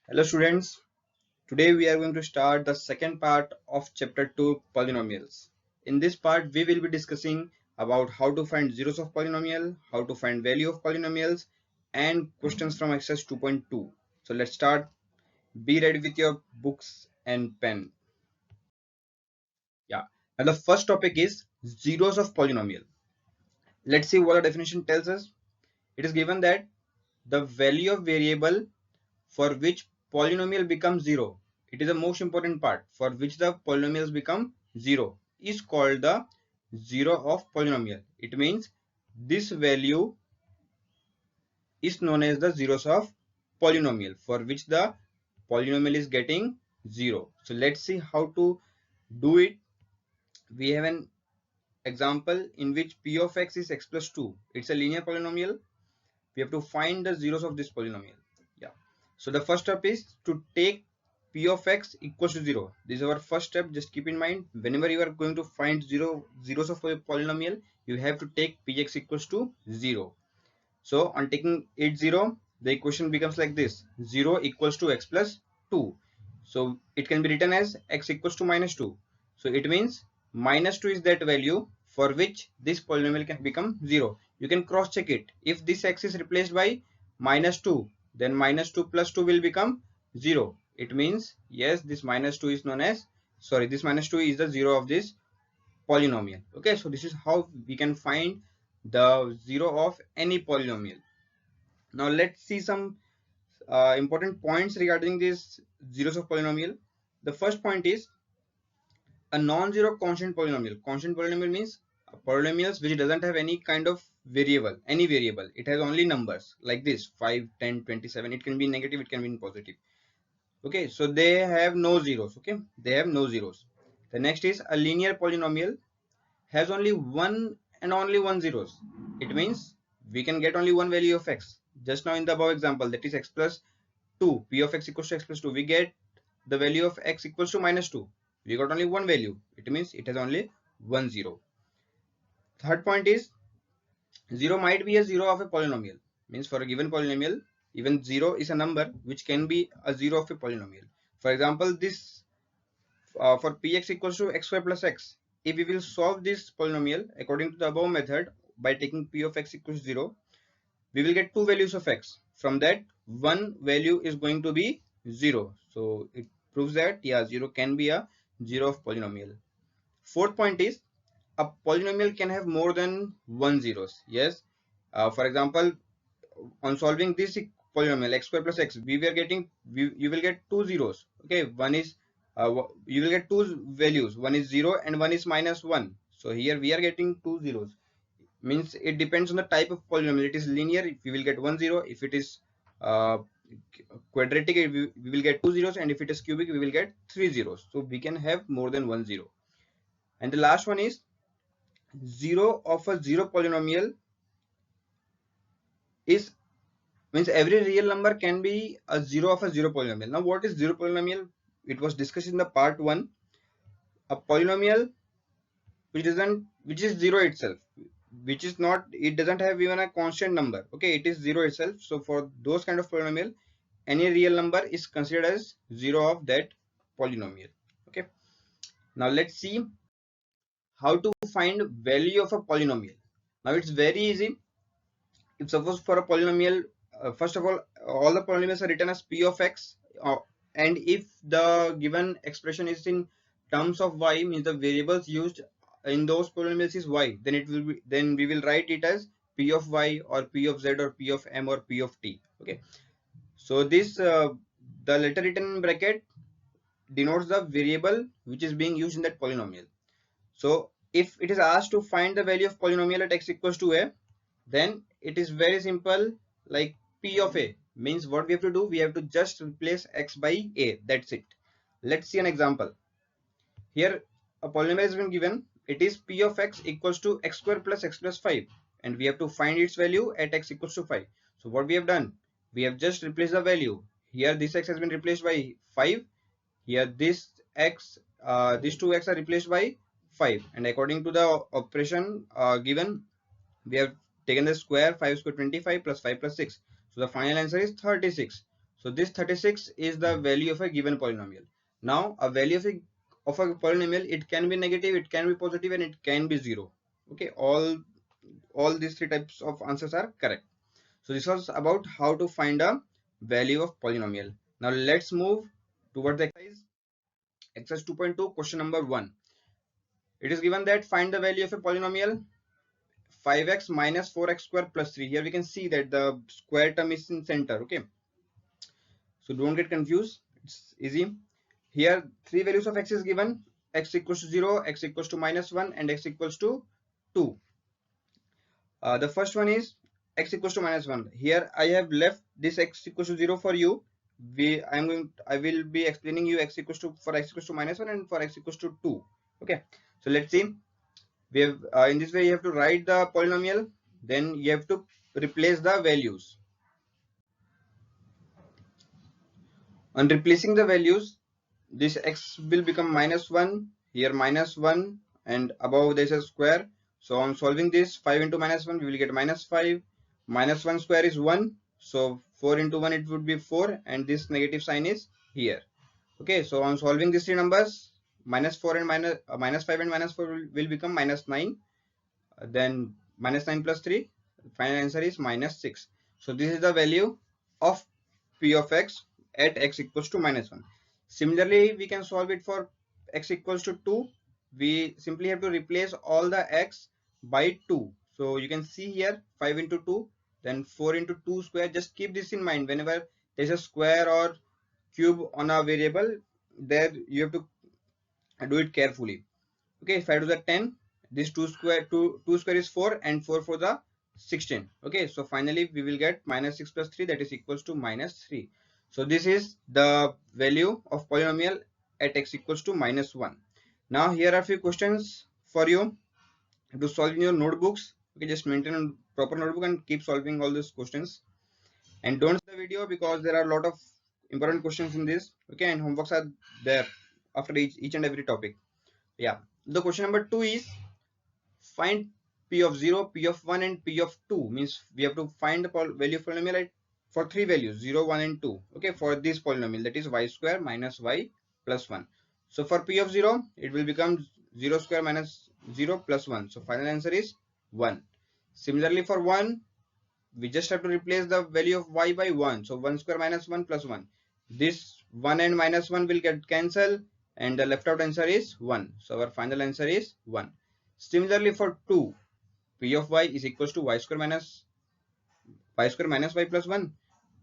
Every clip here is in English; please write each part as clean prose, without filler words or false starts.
Hello students, today we are going to start the second part of chapter 2 polynomials. In this part we will be discussing about how to find zeros of polynomial, how to find value of polynomials and questions from exercise 2.2. So let's start. Be ready with your books and pen. Yeah. And the first topic is zeros of polynomial. Let's see what the definition tells us. It is given that the value of variable for which polynomial becomes 0, it is the most important part, for which the polynomials become 0, is called the zero of polynomial. It means this value is known as the zeros of polynomial for which the polynomial is getting 0. So let's see how to do it. We have an example in which p of x is x plus 2. It's a linear polynomial. We have to find the zeros of this polynomial. Yeah. So the first step is to take p of x equals to 0. This is our first step. Just keep in mind, whenever you are going to find zeros of a polynomial, you have to take px equals to 0. So on taking it 0, the equation becomes like this: 0 equals to x plus 2. So it can be written as x equals to minus 2. So it means minus 2 is that value for which this polynomial can become 0. You can cross check it. If this x is replaced by minus 2, then minus 2 plus 2 will become 0. It means yes, this minus 2 is known as, sorry, this minus 2 is the 0 of this polynomial. Okay, so this is how we can find the zero of any polynomial. Now let's see some important points regarding these zeros of polynomial. The first point is a non-zero constant polynomial. Constant polynomial means polynomials which doesn't have any kind of variable, any variable. It has only numbers like this: 5, 10, 27. It can be negative, it can be positive. Okay, so they have no zeros. Okay, they have no zeros. The next is a linear polynomial has only one and only one zeros. It means we can get only one value of x. Just now in the above example, that is x plus 2, p of x equals to x plus 2, we get the value of x equals to minus 2. We got only one value. It means it has only one zero. Third point is 0 might be a zero of a polynomial. Means for a given polynomial, even 0 is a number which can be a zero of a polynomial. For example, this for px equals to x square plus x. If we will solve this polynomial according to the above method by taking p of x equals 0, we will get two values of x. From that, one value is going to be 0. So it proves that, yeah, 0 can be a zero of polynomial. Fourth point is a polynomial can have more than one zeros. Yes. For example, on solving this polynomial x square plus x, you will get two zeros. Okay, one is you will get two values. One is 0 and one is minus 1. So here we are getting two zeros. Means it depends on the type of polynomial. It is linear, we will get 1 0. If it is uh, quadratic, we will get two zeros, and if it is cubic, we will get three zeros. So we can have more than one zero. And the last one is zero of a zero polynomial is, means every real number can be a zero of a zero polynomial. Now what is zero polynomial? It was discussed in the part 1. A polynomial which is zero itself, which is not, it doesn't have even a constant number. Okay, it is zero itself. So for those kind of polynomial, any real number is considered as zero of that polynomial. Okay, now let's see how to find value of a polynomial. Now it's very easy. If suppose for a polynomial, first of all the polynomials are written as p of x, and if the given expression is in terms of y, means the variables used in those polynomials is y, then it will be, then we will write it as p of y or p of z or p of m or p of t. Okay, so this the letter written in bracket denotes the variable which is being used in that polynomial. So if it is asked to find the value of polynomial at x equals to a, then it is very simple. Like p of a means, what we have to do, we have to just replace x by a. That's it. Let's see an example. Here a polynomial has been given. It is p of x equals to x square plus x plus 5, and we have to find its value at x equals to 5. So what we have done, we have just replaced the value. Here this x has been replaced by 5. Here this x, these two x are replaced by 5, and according to the operation given, we have taken the square. 5 square 25 plus 5 plus 6. So the final answer is 36. So this 36 is the value of a given polynomial. Now a value of a polynomial, it can be negative, it can be positive, and it can be zero. Okay, all these three types of answers are correct. So this was about how to find a value of polynomial. Now let's move towards the exercise 2.2, question number 1. It is given that find the value of a polynomial 5x minus 4x square plus 3. Here we can see that the square term is in center. Okay, so don't get confused, it's easy. Here three values of x is given: x equals to 0, x equals to minus 1, and x equals to 2. The first one is x equals to minus 1. Here I have left this x equals to 0 for you. I will be explaining you x equals to for x equals to minus 1 and for x equals to 2. Okay, so let's see. We have in this way you have to write the polynomial, then you have to replace the values. On replacing the values, this x will become minus 1, here minus 1, and above there is a square. So on solving this, 5 into minus 1 we will get minus 5. Minus 1 square is 1, so 4 into 1 it would be 4, and this negative sign is here. Okay, so on solving these three numbers, minus 4 and minus 5 and minus 4 will become minus 9. Then minus 9 plus 3, final answer is minus 6. So this is the value of p of x at x equals to minus 1. Similarly, we can solve it for x equals to 2. We simply have to replace all the x by 2. So you can see here 5 into 2, then 4 into 2 square. Just keep this in mind whenever there is a square or cube on a variable, there you have to do it carefully. Okay, 5 to the 10, this 2 square is 4, and 4 for the 16. Okay, so finally we will get minus 6 plus 3, that is equals to minus 3. So this is the value of polynomial at x equals to minus 1. Now here are a few questions for you to solve in your notebooks. Okay, just maintain a proper notebook and keep solving all these questions, and don't stop the video because there are a lot of important questions in this. Okay, and homeworks are there after each and every topic. Yeah, the question number 2 is find p of 0, p of 1, and p of 2. Means we have to find the value of polynomial for three values 0, 1, and 2. Okay, for this polynomial, that is y square minus y plus 1. So for p of 0, it will become 0 square minus 0 plus 1. So final answer is 1. Similarly for 1, we just have to replace the value of y by 1. So 1 square minus 1 plus 1. This 1 and minus 1 will get cancelled, and the left out answer is 1. So our final answer is 1. Similarly for 2, p of y is equals to y square minus y plus 1.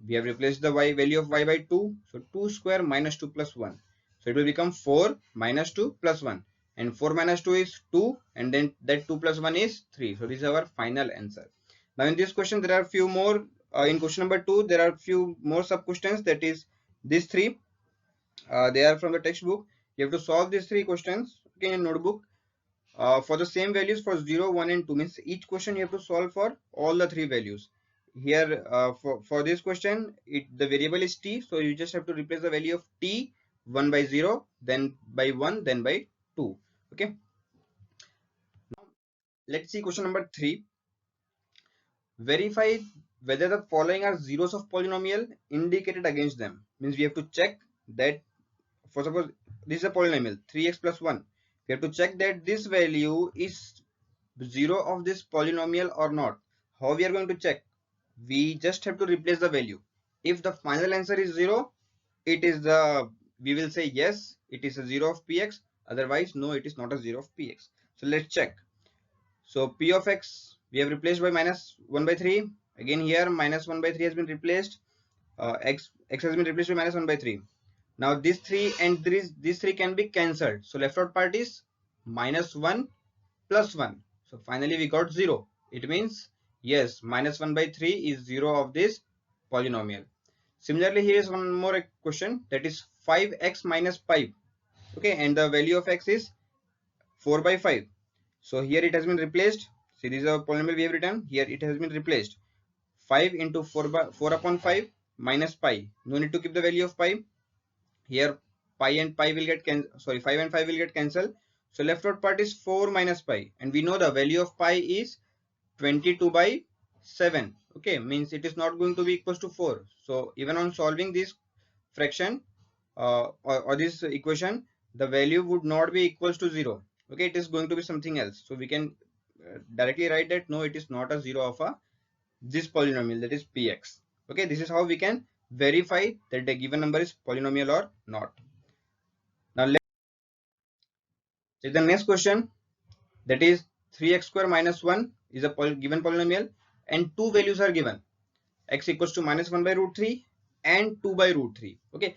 We have replaced the y value of y by 2. So 2 square minus 2 plus 1. So it will become 4 minus 2 plus 1. And 4 minus 2 is 2, and then that 2 plus 1 is 3. So this is our final answer. Now in this question there are few more. In question number 2 there are few more sub questions, that is these three. They are from the textbook. You have to solve these three questions, okay, in notebook. For the same values for 0, 1, and 2, means each question you have to solve for all the three values. Here for this question, the variable is t, so you just have to replace the value of t, 1 by 0, then by 1, then by 2. Okay. Now let's see question number 3. Verify whether the following are zeros of polynomial indicated against them. Means we have to check that, for suppose this is a polynomial 3x plus 1. We have to check that this value is 0 of this polynomial or not. How we are going to check? We just have to replace the value. If the final answer is 0, it is we will say yes, it is a 0 of px. Otherwise, no, it is not a 0 of px. So let's check. So p of x we have replaced by minus 1 by 3. Again here minus 1 by 3 has been replaced. X has been replaced by minus 1 by 3. Now these 3 and these 3 can be cancelled. So left out part is minus 1 plus 1. So finally we got 0. It means yes, minus 1 by 3 is 0 of this polynomial. Similarly, here is one more question, that is 5x minus 5. Okay, and the value of x is 4 by 5. So here it has been replaced. See, this is a polynomial we have written. Here it has been replaced. 5 into 4 upon 5 minus pi. No need to keep the value of pi. Here pi and pi will get 5 and 5 will get cancelled. So left out part is 4 minus pi, and we know the value of pi is 22 by 7. Okay, means it is not going to be equals to 4. So even on solving this fraction or this equation, the value would not be equals to 0. Okay, it is going to be something else. So we can directly write that no, it is not a 0 of a this polynomial, that is px. Okay, this is how we can verify that the given number is polynomial or not. Now let's take the next question, that is 3x square minus 1 is a given polynomial and two values are given, x equals to minus 1 by root 3 and 2 by root 3. Okay,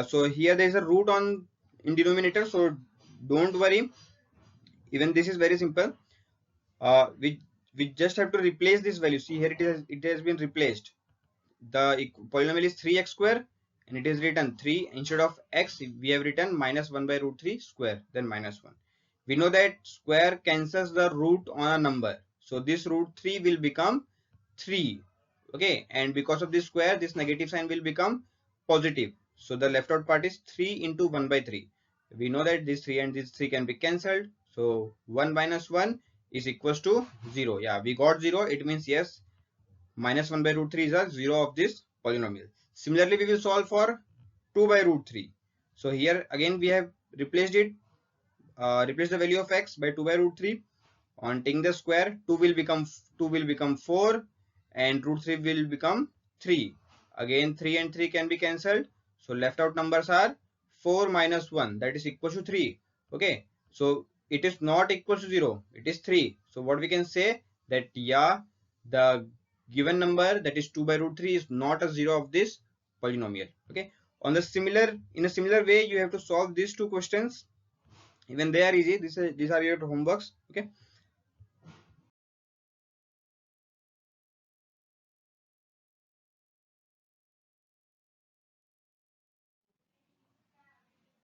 so here there is a root on in denominator, so don't worry, even this is very simple. We just have to replace this value. See here, it has been replaced. The polynomial is 3x square and it is written 3 instead of x, we have written minus 1 by root 3 square, then minus 1. We know that square cancels the root on a number, so this root 3 will become 3. Okay, and because of this square, this negative sign will become positive, so the left out part is 3 into 1 by 3. We know that this 3 and this 3 can be cancelled, so 1 minus 1 is equals to 0. Yeah, we got 0. It means yes, minus 1 by root 3 is a 0 of this polynomial. Similarly, we will solve for 2 by root 3. So here again we have replaced it, replace the value of x by 2 by root 3. On taking the square, 2 will become 4 and root 3 will become 3. Again 3 and 3 can be cancelled, so left out numbers are 4 minus 1, that is equal to 3. Okay, so it is not equal to 0, it is 3. So what we can say, that yeah, the given number, that is 2 by root 3, is not a 0 of this polynomial. Okay, in a similar way you have to solve these two questions. Even they are easy. These are your homeworks. Okay,